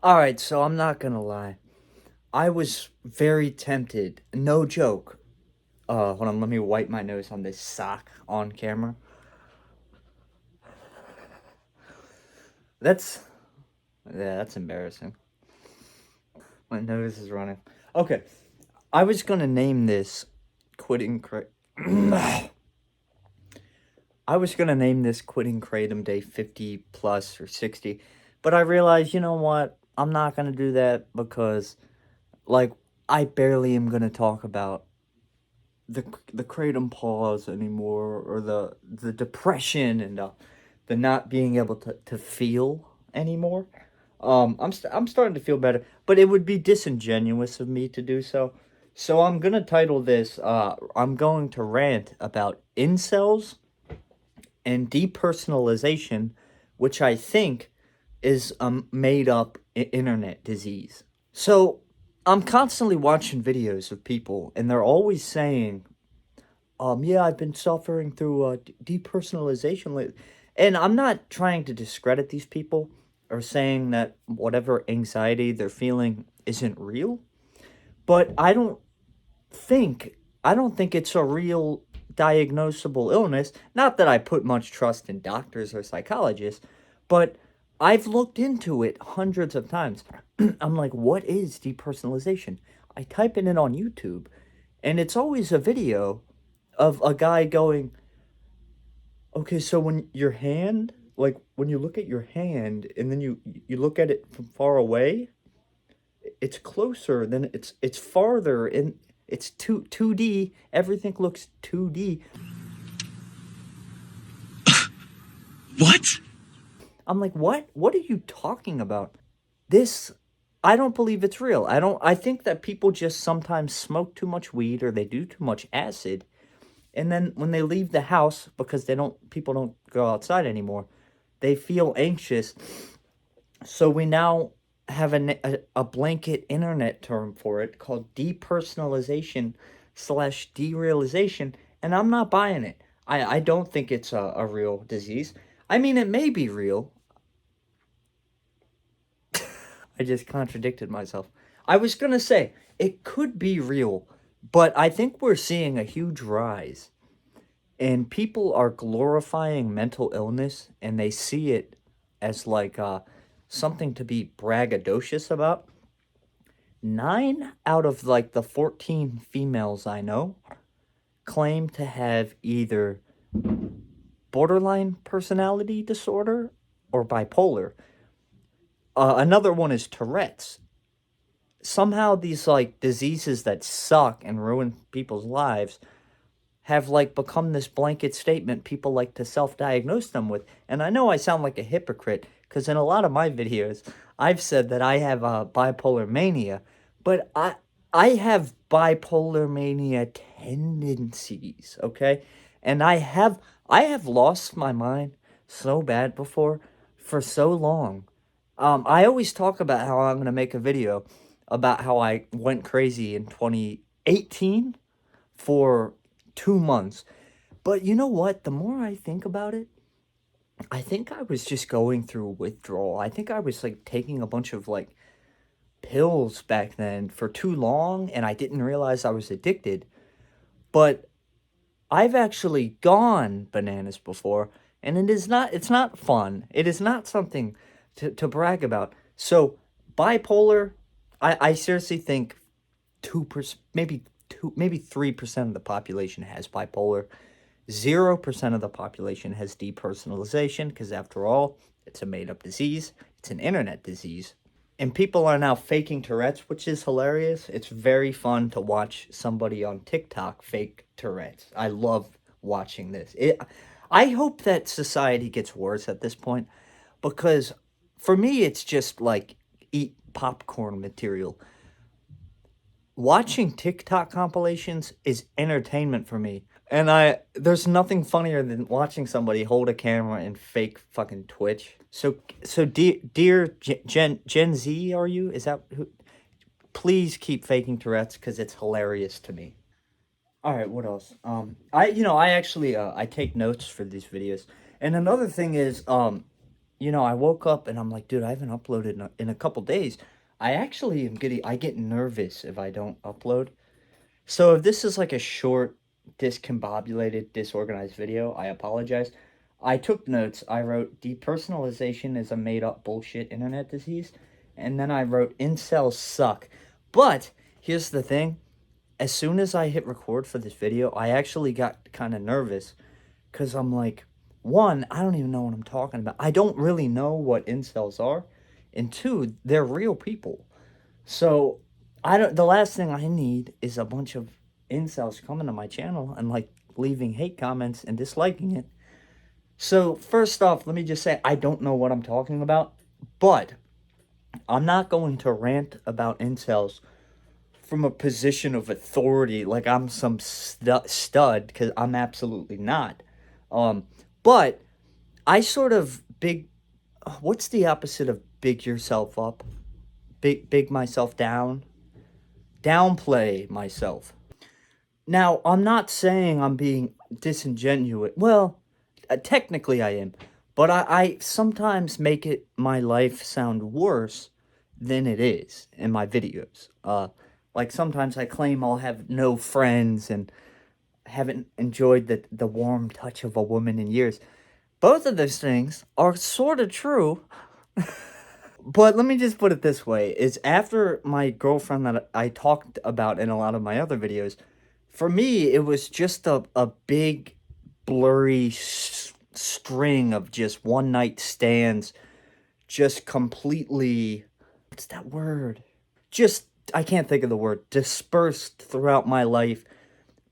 Alright, so I'm not gonna lie. I was very tempted, no joke. Hold on, let me wipe my nose on this sock on camera. That's, yeah, that's embarrassing. My nose is running. Okay, I was gonna name this quitting I was gonna name this quitting Kratom Day 50 plus or 60, but I realized, you know what? I'm not gonna do that because, like, I barely am gonna talk about the kratom pause anymore, or the depression and the not being able to feel anymore. I'm starting to feel better, but it would be disingenuous of me to do so. So I'm gonna title this. I'm going to rant about incels and depersonalization, which I think is a made up internet disease. So I'm constantly watching videos of people, and they're always saying, yeah, I've been suffering through depersonalization lately. And I'm not trying to discredit these people or saying that whatever anxiety they're feeling isn't real, but think I don't think it's a real diagnosable illness. Not that I put much trust in doctors or psychologists, but I've looked into it hundreds of times. I'm like, what is depersonalization? I type it in on YouTube, and it's always a video of a guy going, okay, so when your hand, like when you look at your hand and then you look at it from far away, it's closer than it's farther, and it's 2D. Everything looks 2D. What? I'm like, what? What are you talking about? This, I don't believe it's real. I think that people just sometimes smoke too much weed or they do too much acid. And then when they leave the house, because people don't go outside anymore, they feel anxious. So we now have a blanket internet term for it called depersonalization slash derealization, and I'm not buying it. I don't think it's a real disease. I mean, it may be real. I just contradicted myself. I was gonna say it could be real, but I think we're seeing a huge rise, and people are glorifying mental illness, and they see it as like something to be braggadocious about. 9 out of like the 14 females I know claim to have either borderline personality disorder or bipolar. Another one is Tourette's. Somehow these like diseases that suck and ruin people's lives have like become this blanket statement people like to self-diagnose them with. And I know I sound like a hypocrite because in a lot of my videos I've said that I have bipolar mania, but I have bipolar mania tendencies, okay? And I have lost my mind so bad before for so long. I always talk about how I'm going to make a video about how I went crazy in 2018 for 2 months. But you know what? The more I think about it, I think I was just going through withdrawal. I think I was like taking a bunch of like pills back then for too long, and I didn't realize I was addicted. But I've actually gone bananas before, and it's not fun. It is not something to brag about. So bipolar, I seriously think 2%, maybe 3% of the population has bipolar. 0% of the population has depersonalization, because after all, it's a made up disease. It's an internet disease. And people are now faking Tourette's, which is hilarious. It's very fun to watch somebody on TikTok fake Tourette's. I love watching this. I hope that society gets worse at this point, because for me, it's just like eat popcorn material. Watching TikTok compilations is entertainment for me. And there's nothing funnier than watching somebody hold a camera and fake fucking Twitch. So dear Gen Z, are you? Is that who? Please keep faking Tourette's because it's hilarious to me. All right, what else? I actually I take notes for these videos. And another thing is I woke up and I'm like, dude, I haven't uploaded in a couple days. I get nervous if I don't upload. So if this is like a short, discombobulated, disorganized video, I apologize. I took notes. I wrote depersonalization is a made up bullshit internet disease. And then I wrote incels suck. But here's the thing. As soon as I hit record for this video, I actually got kind of nervous because I'm like, one, I don't even know what I'm talking about. I don't really know what incels are. And two, they're real people. So I don't. The last thing I need is a bunch of incels coming to my channel and like leaving hate comments and disliking it. So first off, let me just say I don't know what I'm talking about, but I'm not going to rant about incels from a position of authority like I'm some stud because I'm absolutely not. Um, but I sort of big. What's the opposite of big yourself up? Big myself down. Downplay myself. Now, I'm not saying I'm being disingenuous. Well, technically I am. But I sometimes make it my life sound worse than it is in my videos. Like sometimes I claim I'll have no friends and haven't enjoyed the warm touch of a woman in years. Both of those things are sort of true, but let me just put it this way, is after my girlfriend that I talked about in a lot of my other videos, for me, it was just a big, blurry string of just one night stands, just completely, what's that word? Just, I can't think of the word, dispersed throughout my life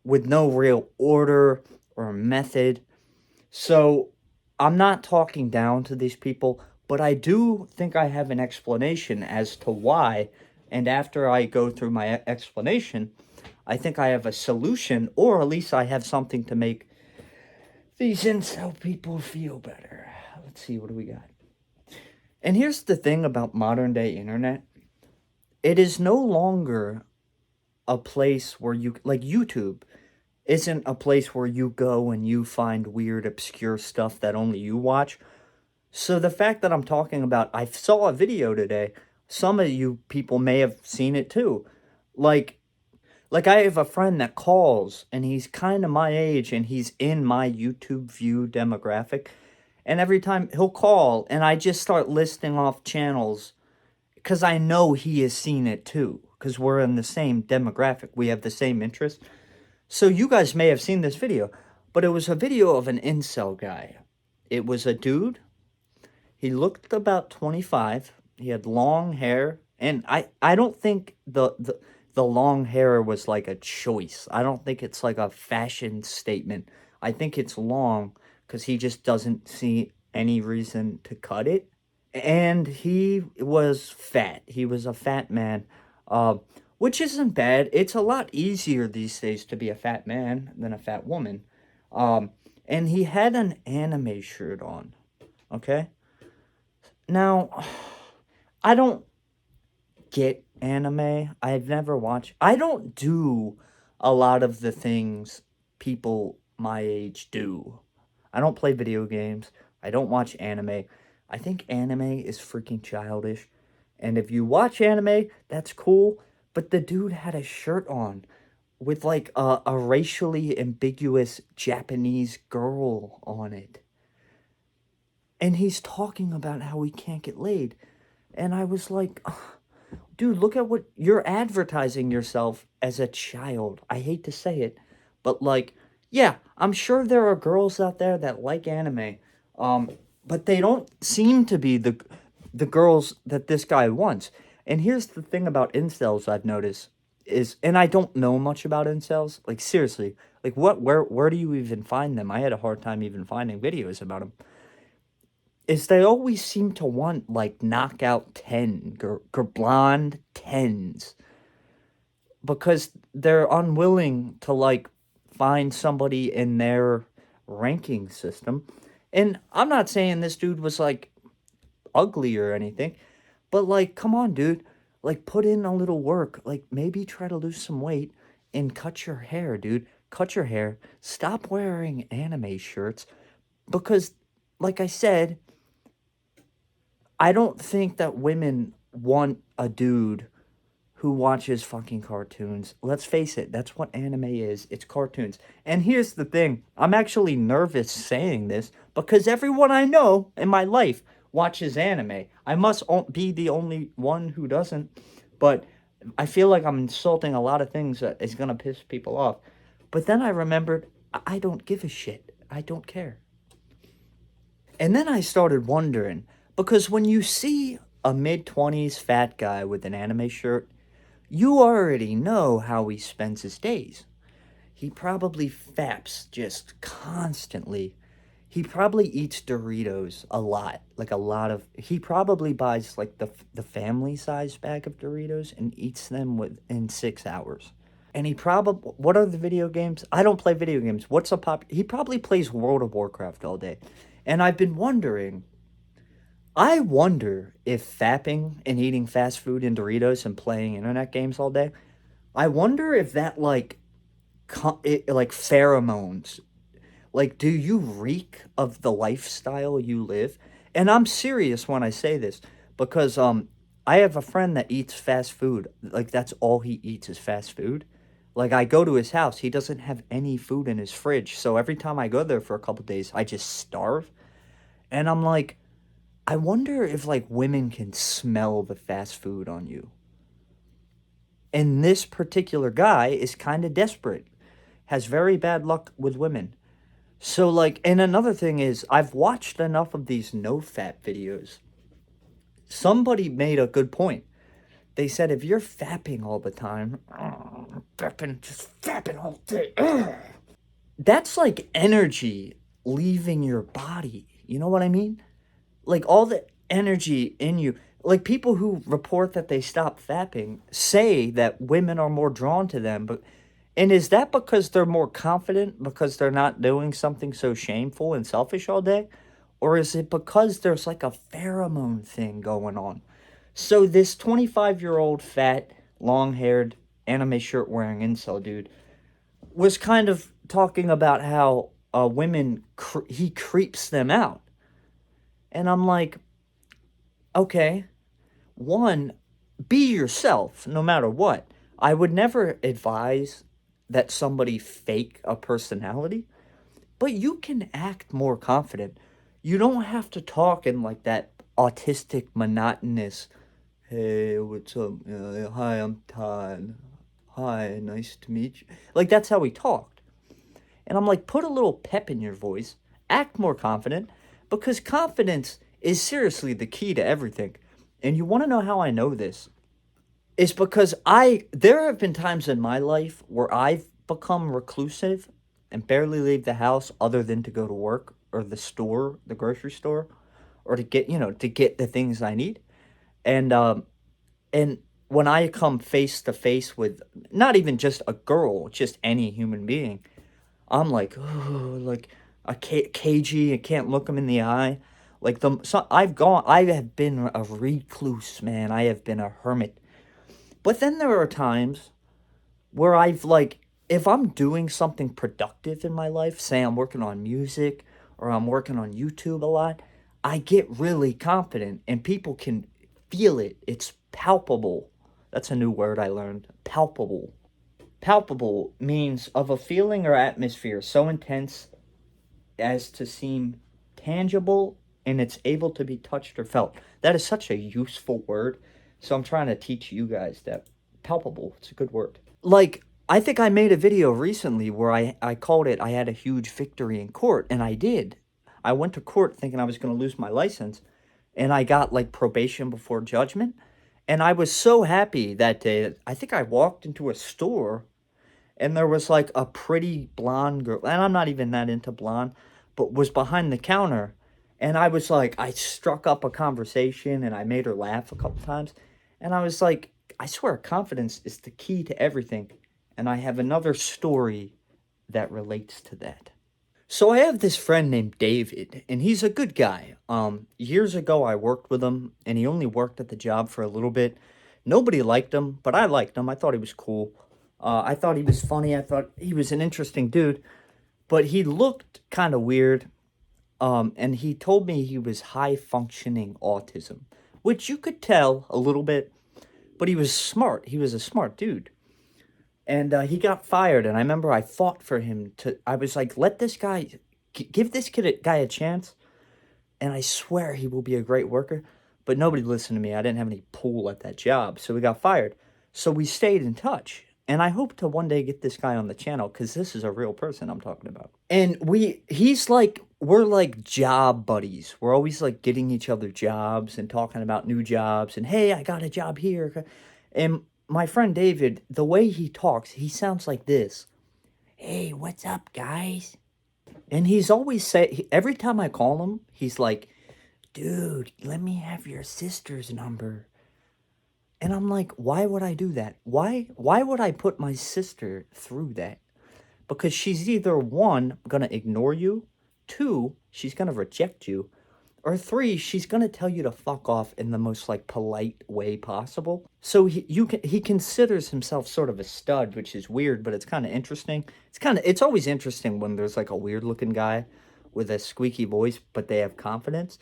with no real order or method. So I'm not talking down to these people, but I do think I have an explanation as to why. And after I go through my explanation, I think I have a solution, or at least I have something to make these incel people feel better. Let's see, what do we got? And here's the thing about modern day internet, it is no longer a place where you, like YouTube, isn't a place where you go and you find weird, obscure stuff that only you watch. So the fact that I'm talking about, I saw a video today. Some of you people may have seen it too. Like, like I have a friend that calls and he's kind of my age and he's in my YouTube view demographic. And every time he'll call and I just start listing off channels because I know he has seen it too. Because we're in the same demographic, we have the same interest. So you guys may have seen this video, but it was a video of an incel guy. It was a dude. He looked about 25. He had long hair, and I don't think the long hair was like a choice. I don't think it's like a fashion statement. I think it's long because he just doesn't see any reason to cut it. And he was fat. He was a fat man, uh, which isn't bad. It's a lot easier these days to be a fat man than a fat woman. Um, and he had an anime shirt on. Okay. Now, I don't get anime. I've never watched. I don't do a lot of the things people my age do. I don't play video games. I don't watch anime. I think anime is freaking childish. And if you watch anime, that's cool. But the dude had a shirt on with like a racially ambiguous Japanese girl on it. And he's talking about how he can't get laid. And I was like, dude, look at what you're advertising yourself as a child. I hate to say it, but like, yeah, I'm sure there are girls out there that like anime, um, but they don't seem to be the girls that this guy wants. And here's the thing about incels I've noticed is, and I don't know much about incels. Like seriously, like where do you even find them? I had a hard time even finding videos about them, is they always seem to want like knockout 10 blonde 10s because they're unwilling to like find somebody in their ranking system. And I'm not saying this dude was like ugly or anything, but like come on dude, like put in a little work, like maybe try to lose some weight and cut your hair, dude. Cut your hair, stop wearing anime shirts because like I said, I don't think that women want a dude who watches fucking cartoons. Let's face it, that's what anime is. It's cartoons. And here's the thing, I'm actually nervous saying this because everyone I know in my life watches anime. I must be the only one who doesn't, but I feel like I'm insulting a lot of things that is gonna piss people off. But then I remembered I don't give a shit. I don't care. And then I started wondering because when you see a mid 20s fat guy with an anime shirt, you already know how he spends his days. He probably faps just constantly. He probably eats Doritos a lot, like a lot of. He probably buys like the family size bag of Doritos and eats them within 6 hours. And he probably, what are the video games? I don't play video games. What's a pop? He probably plays World of Warcraft all day. And I've been wondering, I wonder if fapping and eating fast food and Doritos and playing internet games all day, I wonder if that like pheromones. Like, do you reek of the lifestyle you live? And I'm serious when I say this because I have a friend that eats fast food. Like that's all he eats is fast food. Like I go to his house, he doesn't have any food in his fridge. So every time I go there for a couple days, I just starve. And I'm like, I wonder if like women can smell the fast food on you. And this particular guy is kind of desperate, has very bad luck with women. So, like, and another thing is, I've watched enough of these no fap videos. Somebody made a good point. They said if you're fapping all the time, fapping, just fapping all day, that's like energy leaving your body. You know what I mean? Like all the energy in you. Like people who report that they stop fapping say that women are more drawn to them, but and is that because they're more confident because they're not doing something so shameful and selfish all day? Or is it because there's like a pheromone thing going on? So this 25-year-old fat, long-haired, anime shirt wearing incel dude was kind of talking about how women he creeps them out. And I'm like, okay, one, be yourself no matter what. I would never advise that somebody fake a personality, but you can act more confident. You don't have to talk in like that autistic, monotonous, hey, what's up? Hi, I'm Todd. Hi, nice to meet you. Like, that's how he talked. And I'm like, put a little pep in your voice, act more confident, because confidence is seriously the key to everything. And you want to know how I know this? It's because there have been times in my life where I've become reclusive and barely leave the house other than to go to work or the store, the grocery store, or to get, to get the things I need. And and when I come face to face with not even just a girl, just any human being, I'm like, oh, like cagey. I can't look them in the eye. Like I have been a recluse, man. I have been a hermit. But then there are times where I've like, if I'm doing something productive in my life, say I'm working on music or I'm working on YouTube a lot, I get really confident and people can feel it. It's palpable. That's a new word I learned. Palpable. Palpable means of a feeling or atmosphere so intense as to seem tangible and it's able to be touched or felt. That is such a useful word. So I'm trying to teach you guys that palpable. It's a good word. Like, I think I made a video recently where I called it I had a huge victory in court, and I did. I went to court thinking I was going to lose my license, and I got like probation before judgment. And I was so happy that day. I think I walked into a store and there was like a pretty blonde girl, and I'm not even that into blonde, but was behind the counter. And I was like, I struck up a conversation and I made her laugh a couple times. And I was like, I swear, confidence is the key to everything. And I have another story that relates to that. So I have this friend named David, and he's a good guy. Years ago I worked with him, and he only worked at the job for a little bit. Nobody liked him, but I liked him. I thought he was cool. I thought he was funny. I thought he was an interesting dude, but he looked kind of weird. And he told me he was high functioning autism, which you could tell a little bit, but he was smart. He was a smart dude. And he got fired. And I remember I fought for him to, I was like, let this guy, give this guy a chance. And I swear he will be a great worker. But nobody listened to me. I didn't have any pull at that job. So we got fired. So we stayed in touch. And I hope to one day get this guy on the channel because this is a real person I'm talking about. And we're like job buddies. We're always like getting each other jobs and talking about new jobs. And hey, I got a job here. And my friend David, the way he talks, he sounds like this. Hey, what's up, guys? And he's always every time I call him, he's like, dude, let me have your sister's number. And I'm like, why would I do that? Why would I put my sister through that? Because she's either one, gonna ignore you, two, she's gonna reject you, or three, she's gonna tell you to fuck off in the most like polite way possible. So he considers himself sort of a stud, which is weird, but it's kind of interesting. It's always interesting when there's like a weird looking guy with a squeaky voice, but they have confidence.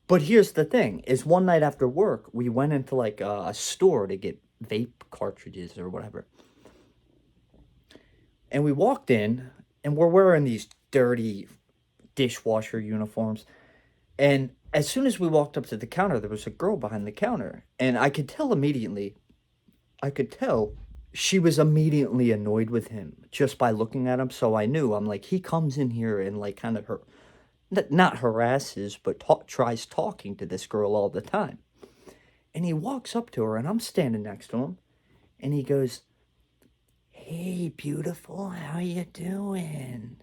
But here's the thing, is one night after work, we went into like a store to get vape cartridges or whatever. And we walked in, and we're wearing these dirty dishwasher uniforms. And as soon as we walked up to the counter, there was a girl behind the counter. And I could tell she was immediately annoyed with him just by looking at him. So I knew, I'm like, he comes in here and like kind of not harasses, but tries talking to this girl all the time. And he walks up to her, and I'm standing next to him, and he goes, hey, beautiful, how you doing?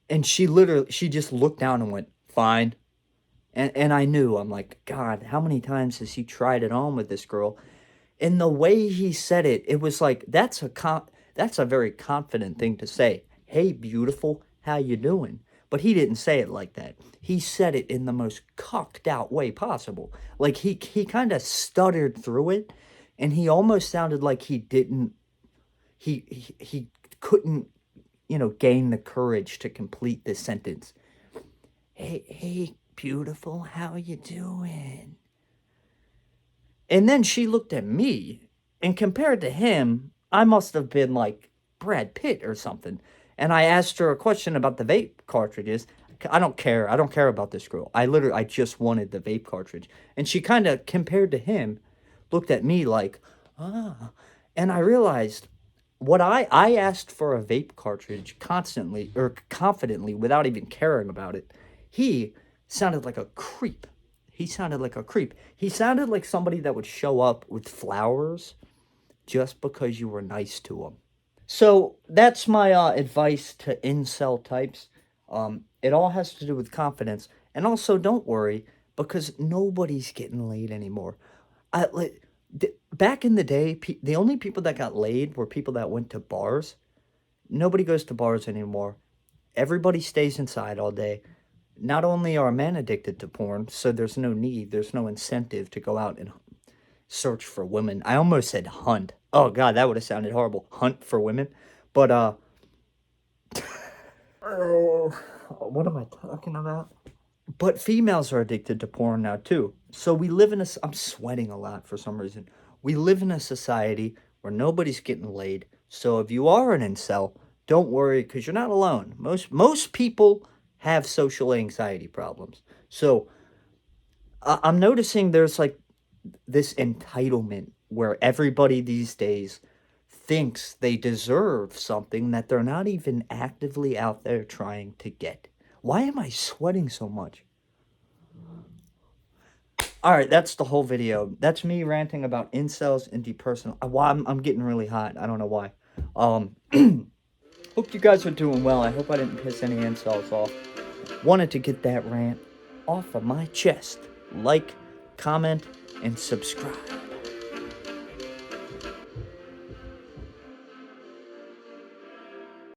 And she just looked down and went, fine. And I knew, I'm like, God, how many times has he tried it on with this girl? And the way he said it, it was like, that's a very confident thing to say. Hey, beautiful, how you doing? But he didn't say it like that. He said it in the most cucked out way possible. Like he kind of stuttered through it, and he almost sounded like he couldn't, gain the courage to complete this sentence. Hey, beautiful, how you doing? And then she looked at me, and compared to him, I must have been like Brad Pitt or something. And I asked her a question about the vape cartridges. I don't care about this girl. I just wanted the vape cartridge. And she kind of, compared to him, looked at me like, ah. And I realized what I asked for a vape cartridge constantly or confidently without even caring about it. He sounded like a creep. He sounded like somebody that would show up with flowers just because you were nice to him. So that's my advice to incel types. It all has to do with confidence. And also, don't worry, because nobody's getting laid anymore. Back in the day, the only people that got laid were people that went to bars. Nobody goes to bars anymore. Everybody stays inside all day. Not only are men addicted to porn, so there's no incentive to go out and search for women. I almost said hunt. Oh God, that would have sounded horrible. Hunt for women. But what am I talking about? But females are addicted to porn now too. So we live in I'm sweating a lot for some reason. We live in a society where nobody's getting laid. So if you are an incel, don't worry, because you're not alone. Most people have social anxiety problems. So I'm noticing there's like this entitlement where everybody these days thinks they deserve something that they're not even actively out there trying to get. Why am I sweating so much? Alright, that's the whole video. That's me ranting about incels and depersonal. I'm getting really hot. I don't know why. Hope you guys are doing well. I hope I didn't piss any incels off. Wanted to get that rant off of my chest. Like, comment, and subscribe.